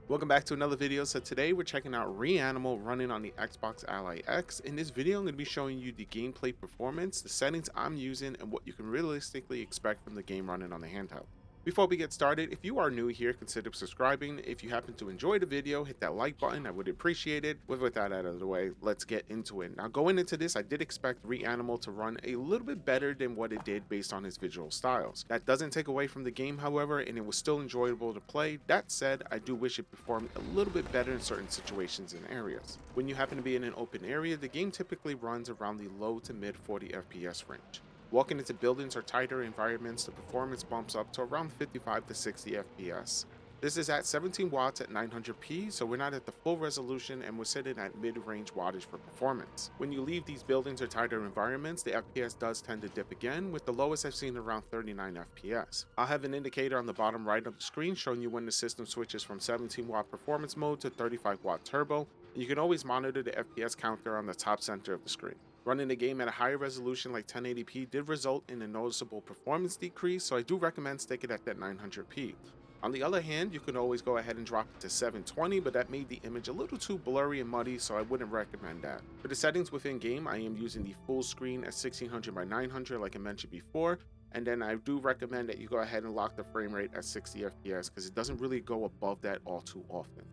Welcome back to another video. So today we're checking out REANIMAL running on the Xbox Ally X. In this video, I'm going to be showing you the gameplay performance, the settings I'm using, and what you can realistically expect from the game running on the handheld. Before we get started, if you are new here, consider subscribing. If you happen to enjoy the video, hit that like button. I would appreciate it. With that out of the way, let's get into it. Now, going into this, I did expect REANIMAL to run a little bit better than what it did based on its visual styles. That doesn't take away from the game, however, and it was still enjoyable to play. That said, I do wish it performed a little bit better in certain situations and areas. When you happen to be in an open area, the game typically runs around the low to mid 40 FPS range. Walking into buildings or tighter environments, the performance bumps up to around 55 to 60 FPS. This is at 17 watts at 900p, so we're not at the full resolution and we're sitting at mid-range wattage for performance. When you leave these buildings or tighter environments, the FPS does tend to dip again, with the lowest I've seen around 39 FPS. I'll have an indicator on the bottom right of the screen showing you when the system switches from 17 watt performance mode to 35 watt turbo, and you can always monitor the FPS counter on the top center of the screen. Running the game at a higher resolution like 1080p did result in a noticeable performance decrease, so I do recommend sticking at that 900p. On the other hand, you can always go ahead and drop it to 720, but that made the image a little too blurry and muddy, so I wouldn't recommend that. For the settings within game, I am using the full screen at 1600 by 900 like I mentioned before, and then I do recommend that you go ahead and lock the frame rate at 60 FPS because it doesn't really go above that all too often.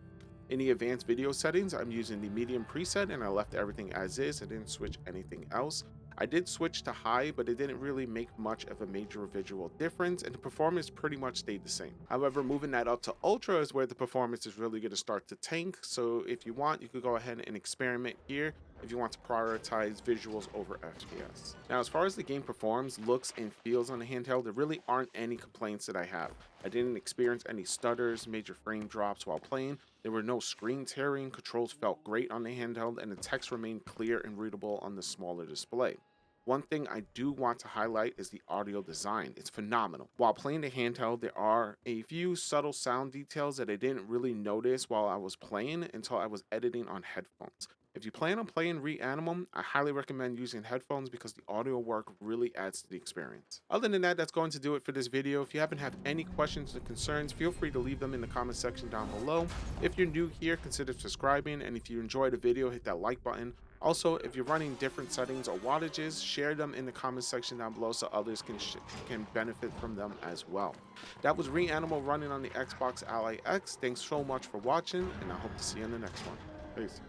In the advanced video settings, I'm using the medium preset and I left everything as is. I didn't switch anything else. I did switch to high, but it didn't really make much of a major visual difference and the performance pretty much stayed the same. However, moving that up to ultra is where the performance is really going to start to tank. So if you want, you could go ahead and experiment here if you want to prioritize visuals over FPS. Now, as far as the game performs, looks, and feels on the handheld, there really aren't any complaints that I have. I didn't experience any stutters, major frame drops while playing. There were no screen tearing, controls felt great on the handheld, and the text remained clear and readable on the smaller display. One thing I do want to highlight is the audio design. It's phenomenal. While playing the handheld, there are a few subtle sound details that I didn't really notice while I was playing until I was editing on headphones. If you plan on playing REANIMAL, I highly recommend using headphones because the audio work really adds to the experience. Other than that, that's going to do it for this video. If you happen to have any questions or concerns, feel free to leave them in the comment section down below. If you're new here, consider subscribing, and if you enjoyed the video, hit that like button. Also, if you're running different settings or wattages, share them in the comment section down below so others can benefit from them as well. That was REANIMAL running on the Xbox Ally X. Thanks so much for watching, and I hope to see you in the next one. Peace.